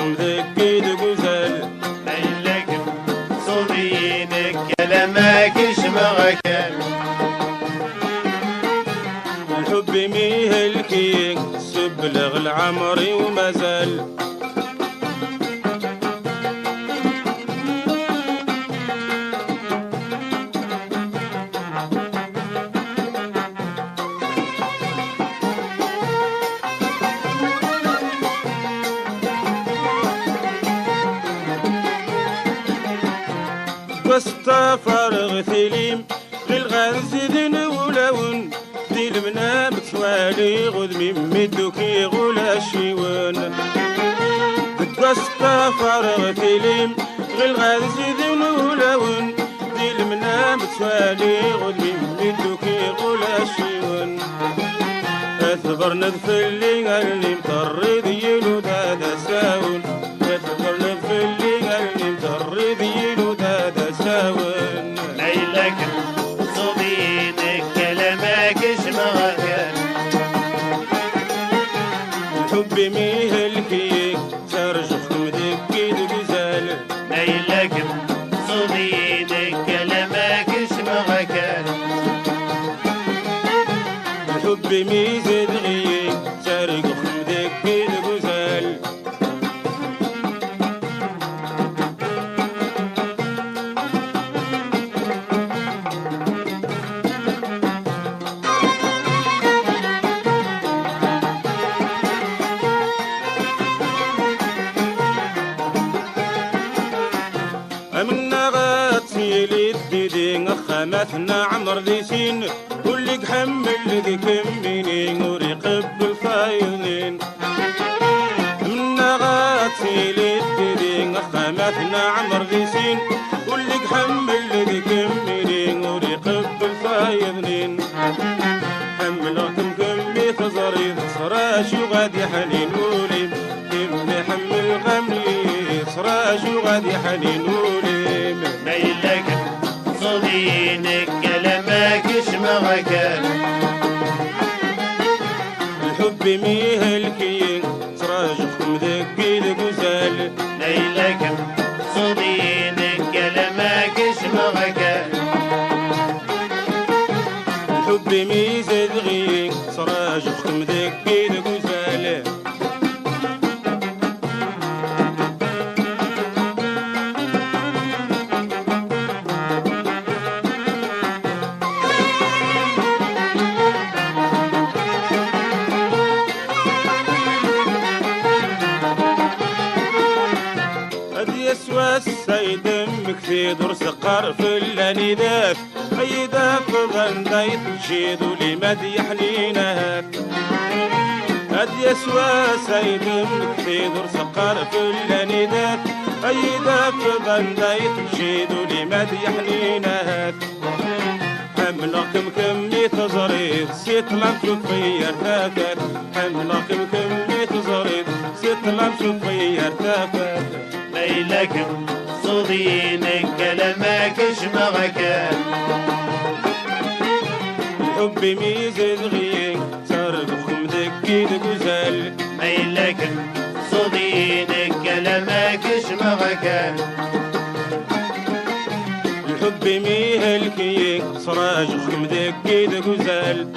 مذكي دقوزال ليلك صدينك كلامك شمغك الحب ميهلكي سبلغ العمري ومازال واستفرغ ثليم للغاز ذن ولون ذي المنام توالي غذ من مدوكي غولا شيوان واستفرغ ثليم للغاز ذن ولون ذي المنام توالي غذ من مدوكي غولا شيوان اثبر ندفلي قلني مطرد يلو دادا ساون اثبر ندفلي قلني مطرد يلو دادا ساون ليلك صدينك كلامك شمغك الحب ميهلكي ترجخ مدكي دقزال ليلك صدينك كلامك شمغك الحب ميزد غيي ترجخ مدكي دقزال أمنا غاتي للديدين خامتنا عمر ذي سين واللي حمل ذي كمينين وريقب الفايضين أمنا غاتي للديدين خامتنا عمر ذي سين واللي حمل ذي كمينين وريقب الفايضين حملكم كمي تزريد صراش وغادي حنين وليم كمي حمل غمي صراش وغادي حنين وليم ليلك صدينك كلامك شمغك الحب ميهلكي تراجخكم ذكي دقوزال ليلك صدينك كلامك شمغك الحب ميزد غيك تراجخكم ذكي دقوزال يسوى السيد مكفي درس قرف اللانيدات أيدا فضل دايت جيد ولمد يحنينات هاد يسوى سيد مكفي درس قرف اللانيدات أيدا فضل دايت جيد ولمد يحنينات حملكم كمي تزريد سيت لم في ارتفات حملكم كمي تزريد سيت لم في ارتفات ليلك صدينك كلامك شمغك الحب ميزد غيك تربخم ذكي دقوزال ليلك صدينك كلامك شمغك الحب ميهلكي صراجخكم ذكي دقوزال